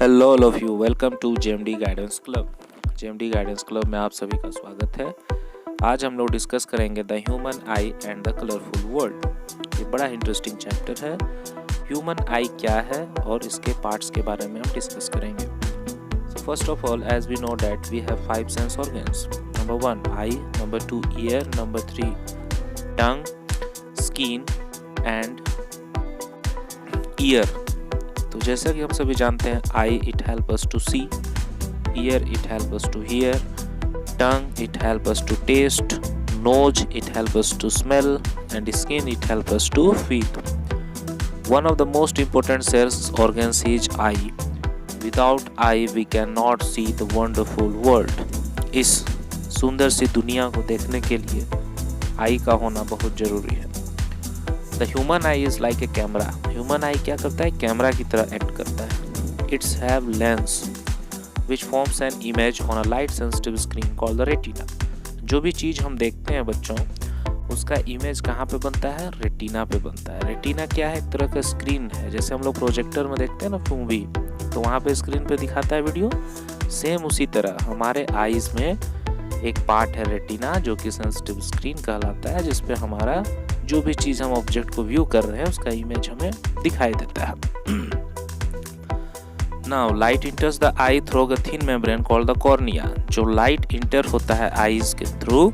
Hello all of you, welcome to JMD guidance club. JMD guidance club में आप सभी का स्वागत है। आज हम लोग डिस्कस करेंगे the human I and the colourful world. ये बड़ा इंटरेस्टिंग चैप्टर है। ह्यूमन आई क्या है और इसके पार्ट्स के बारे में हम डिस्कस करेंगे। So first of all, as we know that we have 5 sense organs. Number 1 eye, number 2 ear, number 3 tongue, skin and ear. तो जैसा कि हम सभी जानते हैं, eye it help us to see, ear it help us to hear, tongue it help us to taste, nose it help us to smell and skin it help us to feel. One of the most important sense organs is eye. Without eye we cannot see the wonderful world. इस सुंदर सी दुनिया को देखने के लिए आई का होना बहुत जरूरी है। The human eye is like a camera. Human eye क्या करता है? कैमरा की तरह एक्ट करता है। It's have lens which forms an image on a light sensitive screen called the retina. जो भी चीज़ हम देखते हैं बच्चों, उसका इमेज कहाँ पे बनता है? रेटिना पे बनता है। रेटिना क्या है? एक तरह का स्क्रीन है। जैसे हम लोग प्रोजेक्टर में देखते हैं ना मूवी, तो वहाँ पे स्क्रीन पे दिखाता है वीडियो। सेम उसी तरह हमारे आईज में एक पार्ट है रेटिना, जो कि सेंसिटिव स्क्रीन कहलाता है, जिसपे हमारा जो भी चीज़ हम ऑब्जेक्ट को व्यू कर रहे हैं उसका इमेज हमें दिखाई देता है। Now light इंटर्स the I through a thin membrane called the cornea. जो लाइट इंटर होता है आईज के थ्रू,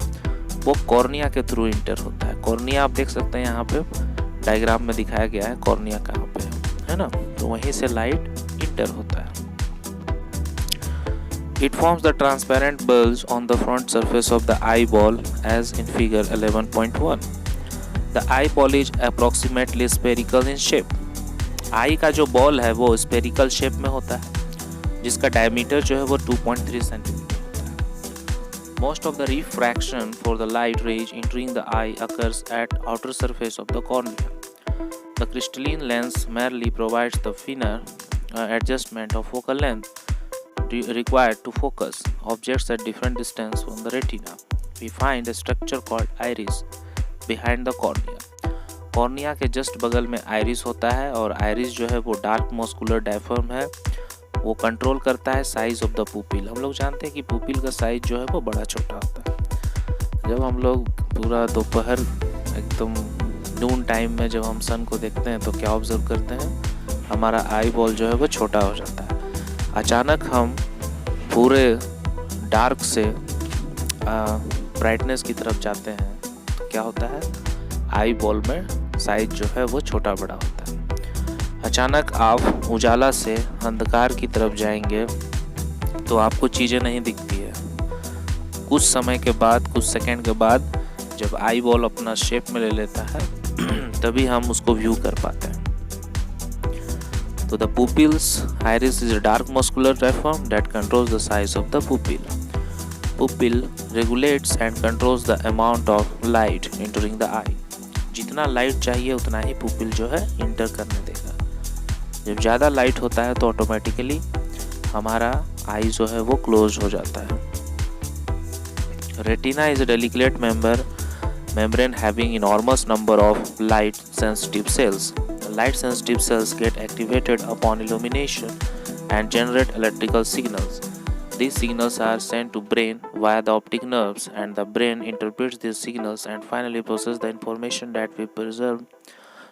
वो कॉर्निया के थ्रू इंटर होता है। कॉर्निया आप देख सकते हैं यहाँ पे डायग्राम में दिखाया गया है कॉर्निया कहाँ पे है ना, तो वहीं से लाइट इंटर होता है। It forms the transparent bulge on the front surface of the eyeball as in figure 11.1. The eyeball is approximately spherical in shape. आई का जो बॉल है वो स्पेरिकल शेप में होता है, जिसका डायमीटर जो है वो 2.3 सेंटीमीटर होता है। Most of the refraction for the light rays entering the eye occurs at outer surface of the cornea. The crystalline lens merely provides the finer adjustment of focal length required to focus objects at different distance from the retina. We find a structure called iris behind the cornea. Cornea के just बगल में iris होता है, और iris जो है वो dark muscular diaphragm है। वो कंट्रोल करता है साइज ऑफ द पुपिल। हम लोग जानते हैं कि पुपिल का साइज जो है वो बड़ा छोटा होता है। जब हम लोग पूरा दोपहर एकदम नून टाइम में जब हम सन को देखते हैं तो क्या ऑब्जर्व करते हैं? हमारा आई बॉल जो है वो छोटा हो जाता है। अचानक हम पूरे डार्क से ब्राइटनेस की तरफ जाते हैं तो क्या होता है? आई बॉल में साइज जो है वो छोटा बड़ा होता है। अचानक आप उजाला से अंधकार की तरफ जाएंगे तो आपको चीज़ें नहीं दिखती है। कुछ समय के बाद, कुछ सेकंड के बाद जब आई बॉल अपना शेप में ले लेता है तभी हम उसको व्यू कर पाते हैं। So the pupil's iris is a dark muscular diaphragm that controls the size of the pupil. Pupil regulates and controls the amount of light entering the eye. जितना लाइट चाहिए उतना ही पुपिल जो है इंटर करने देगा। जब ज़्यादा लाइट होता है तो ऑटोमेटिकली हमारा आई जो है वो क्लोज हो जाता है। Retina is a delicate membrane having enormous number of light sensitive cells. Light sensitive cells get activated upon illumination and generate electrical signals. These signals are sent to brain via the optic nerves, and the brain interprets these signals and finally processes the information that we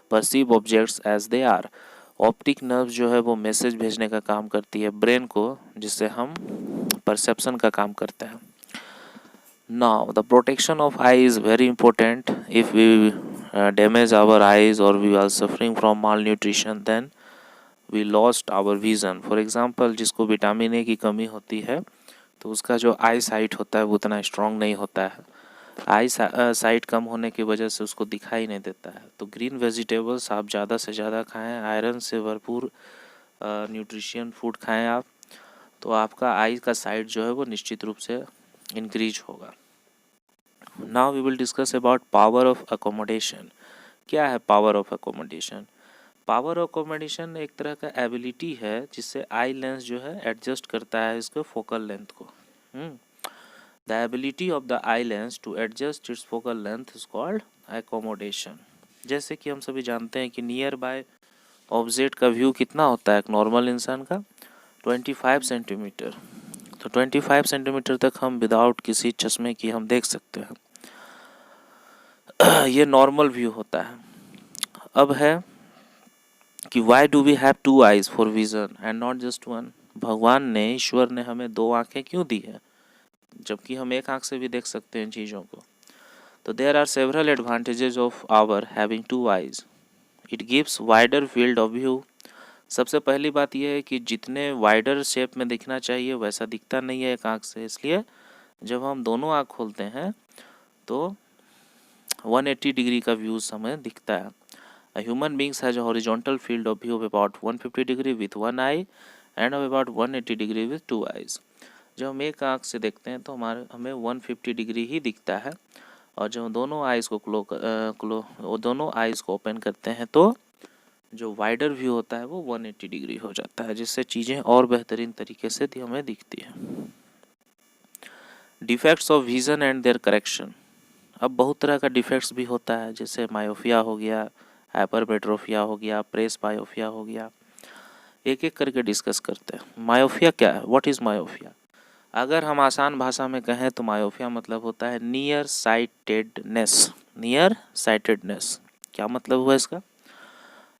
perceive objects as they are. Optic nerve जो है वो message भेजने का काम करती है brain को, जिससे हम परसेप्शन का काम करते हैं। Now, the protection of eye is very important. If we damage our eyes or we are suffering from malnutrition, then we lost our vision. For example, जिसको विटामिन ए की कमी होती है तो उसका जो आई साइट होता है वो उतना स्ट्रॉन्ग नहीं होता है। आई साइट कम होने की वजह से उसको दिखाई नहीं देता है। तो ग्रीन वेजिटेबल्स आप ज़्यादा से ज़्यादा खाएं, आयरन से भरपूर न्यूट्रिशन फूड खाएं आप, तो आपका आई का साइट जो है वो निश्चित रूप से इंक्रीज होगा। Now we will discuss about power of accommodation. क्या है power of accommodation? Power of accommodation एक तरह का एबिलिटी है जिससे आई लेंस जो है एडजस्ट करता है इसको फोकल लेंथ को। The ability of the eye lens to adjust its focal length is called accommodation. जैसे कि हम सभी जानते हैं कि नियर बाय ऑब्जेक्ट का व्यू कितना होता है एक नॉर्मल इंसान का? 25 सेंटीमीटर। तो 25 सेंटीमीटर तक हम विदाउट किसी चश्मे की हम देख सकते हैं। ये नॉर्मल व्यू होता है। अब है कि why do we have two eyes for vision and not just one. भगवान ने, ईश्वर ने हमें दो आंखें क्यों दी है, जबकि हम एक आंख से भी देख सकते हैं चीज़ों को। तो there are several advantages of our having two eyes. It gives wider field of view. सबसे पहली बात यह है कि जितने वाइडर शेप में दिखना चाहिए वैसा दिखता नहीं है एक आंख से, इसलिए जब हम दोनों आंख खोलते हैं तो 180 डिग्री का व्यूज हमें दिखता है। A human being has a horizontal field of view of about 150 degree with one eye and of about 180 degree with two eyes. जब हम एक आँख से देखते हैं तो हमें 150 डिग्री ही दिखता है, और जब दोनों आइज़ को दोनों आइज़ को ओपन करते हैं तो जो वाइडर व्यू होता है वो 180 डिग्री हो जाता है, जिससे चीज़ें और बेहतरीन तरीके से हमें दिखती है। Defects of vision and their correction. अब बहुत तरह का डिफेक्ट्स भी होता है, जैसे मायोपिया हो गया, हाइपरमेट्रोपिया हो गया, प्रेस बायोपिया हो गया। एक एक करके डिस्कस करते हैं। मायोपिया क्या है, व्हाट इज़ मायोपिया? अगर हम आसान भाषा में कहें तो मायोपिया मतलब होता है नियर साइटेडनेस। नियर साइटेडनेस क्या मतलब हुआ इसका?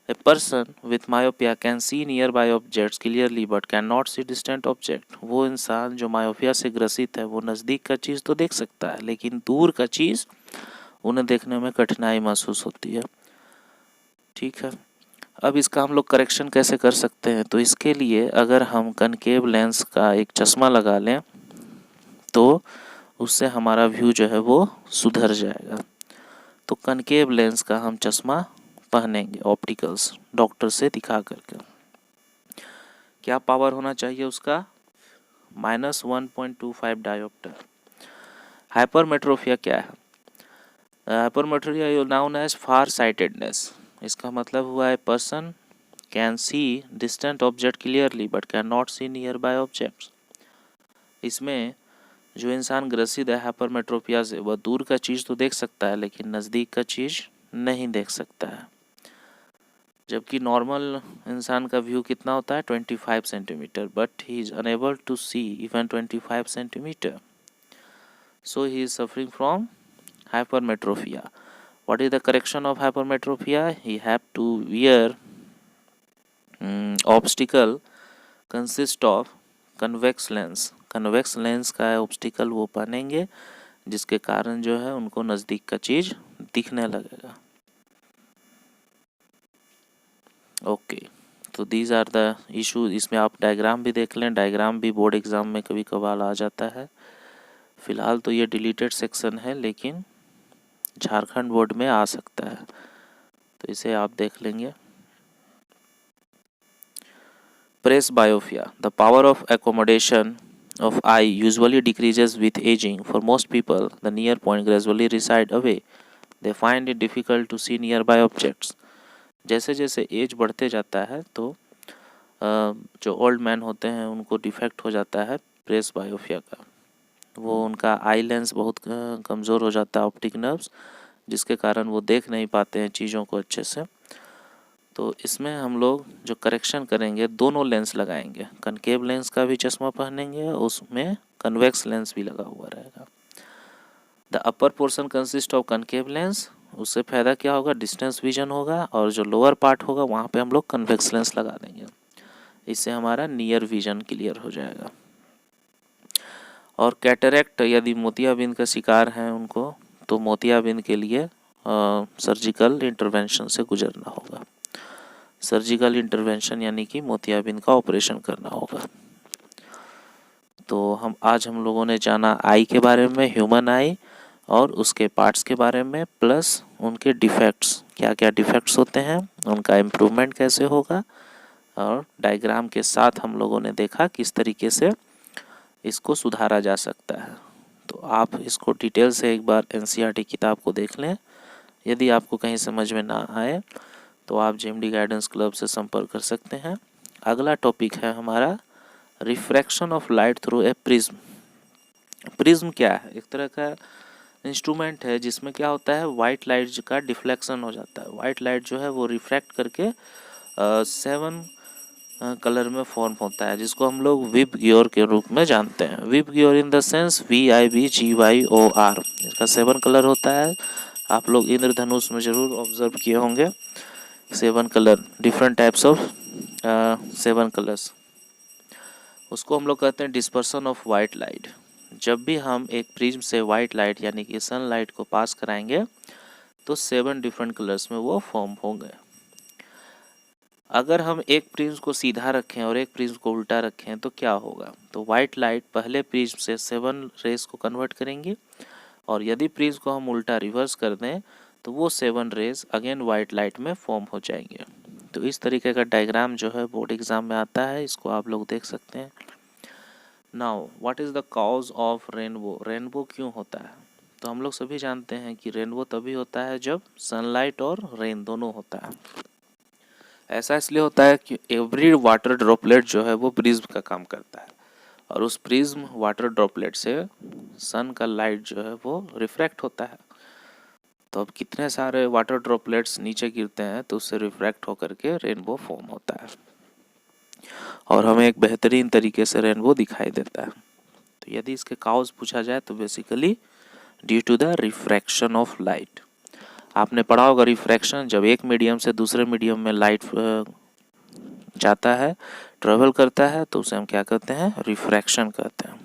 A person with myopia can see nearby objects clearly but can not C distant object. वो इंसान जो मायोपिया से ग्रसित है वो नज़दीक का चीज़ तो देख सकता है, लेकिन दूर का चीज़ उन्हें देखने में कठिनाई महसूस होती है। ठीक है, अब इसका हम लोग करेक्शन कैसे कर सकते हैं? तो इसके लिए अगर हम कनकेव लेंस का एक चश्मा लगा लें तो उससे हमारा व्यू जो है वो सुधर जाएगा। तो कनकेव लेंस का हम चश्मा पहनेंगे ऑप्टिकल्स डॉक्टर से दिखा करके। क्या पावर होना चाहिए उसका? -1.25 डायोप्टर। हाइपरमेट्रोपिया क्या है? Hypermetropia known as far sightedness. इसका मतलब हुआ है person can see distant object clearly but can not see nearby objects. इसमें जो इंसान ग्रसित है हाइपरमेट्रोपिया से वह दूर का चीज़ तो देख सकता है लेकिन नज़दीक का चीज़ नहीं देख सकता है। जबकि नॉर्मल इंसान का व्यू कितना होता है? 25 centimetre, but he is unable to see even 25 centimetre. So he is suffering from hypermetropia. What is the correction of hypermetropia? He have to wear obstacle consist of convex lens. convex lens का obstacle वो पहनेंगे जिसके कारण जो है उनको नज़दीक का चीज़ दिखने लगेगा। ओके, तो दीज आर द इशू। इसमें आप डायग्राम भी देख लें, डायग्राम भी बोर्ड एग्ज़ाम में कभी कभार आ जाता है। फ़िलहाल तो ये डिलीटेड सेक्शन है लेकिन झारखंड बोर्ड में आ सकता है, तो इसे आप देख लेंगे। Presbyopia. The power of accommodation of eye usually decreases with aging. For most people, the near point gradually reside away. They find it difficult to see nearby objects. जैसे जैसे एज बढ़ते जाता है तो जो ओल्ड मैन होते हैं उनको डिफेक्ट हो जाता है प्रेस बायोपिया का। वो उनका आई लेंस बहुत कमज़ोर हो जाता है, ऑप्टिक नर्व्स, जिसके कारण वो देख नहीं पाते हैं चीज़ों को अच्छे से। तो इसमें हम लोग जो करेक्शन करेंगे दोनों लेंस लगाएंगे, कनकेव लेंस का भी चश्मा पहनेंगे और उसमें कन्वेक्स लेंस भी लगा हुआ रहेगा। The upper portion consist of concave lens. उससे फ़ायदा क्या होगा? डिस्टेंस विजन होगा, और जो लोअर पार्ट होगा वहाँ पे हम लोग कन्वेक्स लेंस लगा देंगे। इससे हमारा नियर विजन क्लियर हो जाएगा। और कैटरेक्ट यदि मोतियाबिंद का शिकार हैं उनको, तो मोतियाबिंद के लिए सर्जिकल इंटरवेंशन से गुजरना होगा। सर्जिकल इंटरवेंशन यानी कि मोतियाबिंद का ऑपरेशन करना होगा। तो हम लोगों ने जाना आई के बारे में, ह्यूमन आई और उसके पार्ट्स के बारे में, प्लस उनके डिफेक्ट्स, क्या क्या डिफेक्ट्स होते हैं, उनका इम्प्रूवमेंट कैसे होगा, और डायग्राम के साथ हम लोगों ने देखा किस तरीके से इसको सुधारा जा सकता है। तो आप इसको डिटेल से एक बार एनसीईआरटी किताब को देख लें। यदि आपको कहीं समझ में ना आए तो आप जेएमडी गाइडेंस क्लब से संपर्क कर सकते हैं। अगला टॉपिक है हमारा refraction of light through a prism. Prism क्या है? एक तरह का इंस्ट्रूमेंट है जिसमें क्या होता है, वाइट लाइट का डिफ्लेक्शन हो जाता है। वाइट लाइट जो है वो रिफ्रैक्ट करके 7 कलर में फॉर्म होता है, जिसको हम लोग विबग्योर के रूप में जानते हैं। VIBGYOR in the sense VIBGYOR, इसका 7 कलर होता है। आप लोग इंद्रधनुष में जरूर ऑब्जर्व किए होंगे 7 colour, different types of 7 colours. उसको हम लोग कहते हैं डिस्पर्सन ऑफ वाइट लाइट। जब भी हम एक प्रिज्म से वाइट लाइट यानी कि सनलाइट को पास कराएंगे तो 7 डिफरेंट कलर्स में वो फॉर्म होंगे। अगर हम एक प्रिज्म को सीधा रखें और एक प्रिज्म को उल्टा रखें तो क्या होगा, तो वाइट लाइट पहले प्रिज्म से 7 रेस को कन्वर्ट करेंगी, और यदि प्रिज्म को हम उल्टा रिवर्स कर दें तो वो 7 रेस अगेन वाइट लाइट में फॉर्म हो जाएंगे। तो इस तरीके का डायग्राम जो है बोर्ड एग्जाम में आता है, इसको आप लोग देख सकते हैं। Now what is the cause of rainbow, rainbow क्यों होता है? तो हम लोग सभी जानते हैं कि रेनबो तभी होता है जब सनलाइट और रेन दोनों होता है। ऐसा इसलिए होता है कि एवरी वाटर ड्रॉपलेट जो है वो प्रिज्म का काम करता है, और उस प्रिज्म वाटर ड्रॉपलेट से सन का लाइट जो है वो रिफ्रैक्ट होता है। तो अब कितने सारे वाटर ड्रॉपलेट्स नीचे गिरते हैं तो उससे रिफ्रैक्ट होकर के रेनबो फॉर्म होता है, और हमें एक बेहतरीन तरीके से रेनबो दिखाई देता है। तो यदि इसके काउज पूछा जाए तो basically due to the refraction of light. आपने पढ़ा होगा रिफ्रैक्शन, जब एक मीडियम से दूसरे मीडियम में लाइट जाता है, ट्रेवल करता है, तो उसे हम क्या कहते हैं, रिफ्रैक्शन कहते हैं।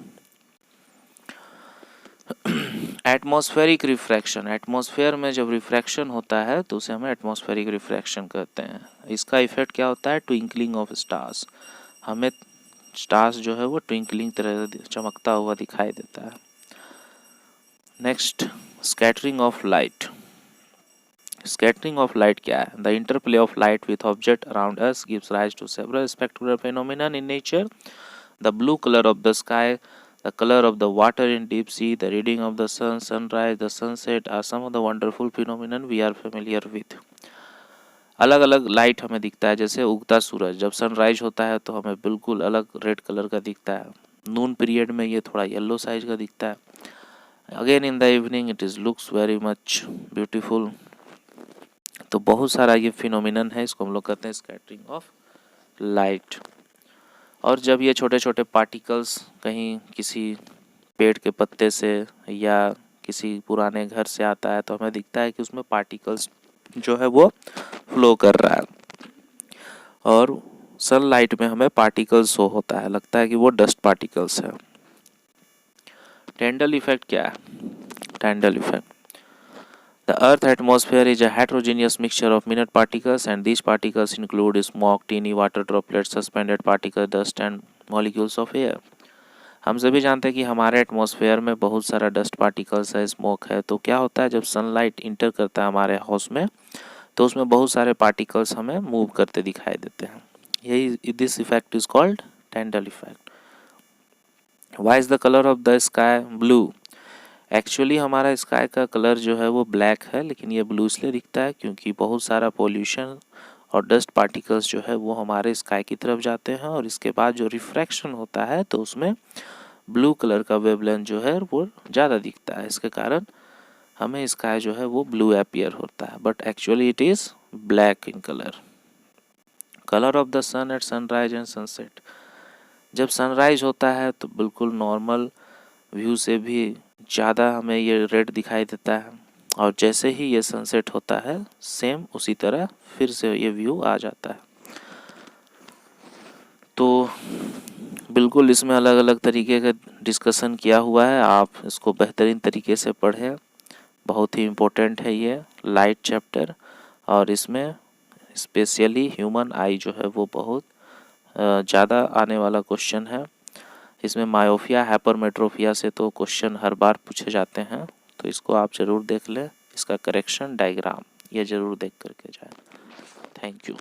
एटमॉस्फेरिक रिफ्रैक्शन, एटमॉस्फेयर में जब रिफ्रैक्शन होता है तो उसे हमें एटमॉस्फेरिक रिफ्रैक्शन कहते हैं। इसका इफेक्ट क्या होता है, ट्विंकलिंग ऑफ स्टार्स, हमें स्टार्स जो है वो ट्विंकलिंग तरह चमकता हुआ दिखाई देता है। Next, scattering of light. Scattering of light क्या है? The interplay of light with object around us gives rise to several spectral phenomena in nature. The blue colour of the sky, the colour of the water in deep sea, the reddening of the sun, sunrise, the sunset are some of the wonderful phenomenon we are familiar with. अलग अलग light हमें दिखता है, जैसे उगता सूरज जब sunrise होता है तो हमें बिल्कुल अलग रेड कलर का दिखता है, नून पीरियड में ये थोड़ा येलो साइज का दिखता है, again in the evening it is looks very much beautiful. तो बहुत सारा ये फिनोमिनन है, इसको हम लोग कहते हैं स्कैटरिंग ऑफ लाइट। और जब ये छोटे छोटे पार्टिकल्स कहीं किसी पेड़ के पत्ते से या किसी पुराने घर से आता है तो हमें दिखता है कि उसमें पार्टिकल्स जो है वो फ्लो कर रहा है, और सनलाइट में हमें पार्टिकल्स शो होता है, लगता है कि वो डस्ट पार्टिकल्स है। टाइडल इफेक्ट क्या है? Tidal effect, the earth atmosphere is a heterogeneous mixture of minute particles, and these particles include smoke, teeny water droplets, suspended particles, dust and molecules of air। हम सभी जानते हैं कि हमारे atmosphere में बहुत सारा डस्ट पार्टिकल्स है, स्मोक है। तो क्या होता है, जब सनलाइट इंटर करता है हमारे हाउस में तो उसमें बहुत सारे पार्टिकल्स हमें मूव करते दिखाई देते हैं। यही this effect is called tidal effect. Why is the colour of the sky blue? Actually हमारा स्काई का कलर जो है वो ब्लैक है, लेकिन ये ब्लू इसलिए दिखता है क्योंकि बहुत सारा पोल्यूशन और डस्ट पार्टिकल्स जो है वो हमारे स्काई की तरफ जाते हैं, और इसके बाद जो रिफ्रैक्शन होता है तो उसमें ब्लू कलर का वेवलेंथ जो है वो ज़्यादा दिखता है। इसके कारण हमें स्काई जो है वो ब्लू अपीयर होता है, but actually it is black in colour. Colour of the sun at sunrise and sunset, जब सनराइज होता है तो बिल्कुल नॉर्मल व्यू से भी ज़्यादा हमें ये रेड दिखाई देता है, और जैसे ही ये सनसेट होता है सेम उसी तरह फिर से ये व्यू आ जाता है। तो बिल्कुल इसमें अलग अलग तरीके का डिस्कशन किया हुआ है, आप इसको बेहतरीन तरीके से पढ़ें, बहुत ही इम्पोर्टेंट है ये लाइट चैप्टर, और इसमें स्पेशली ह्यूमन आई जो है वो बहुत ज़्यादा आने वाला क्वेश्चन है। इसमें मायोपिया, हाइपरमेट्रोपिया से तो क्वेश्चन हर बार पूछे जाते हैं, तो इसको आप ज़रूर देख लें। इसका करेक्शन डायग्राम ये ज़रूर देख करके जाए। Thank you.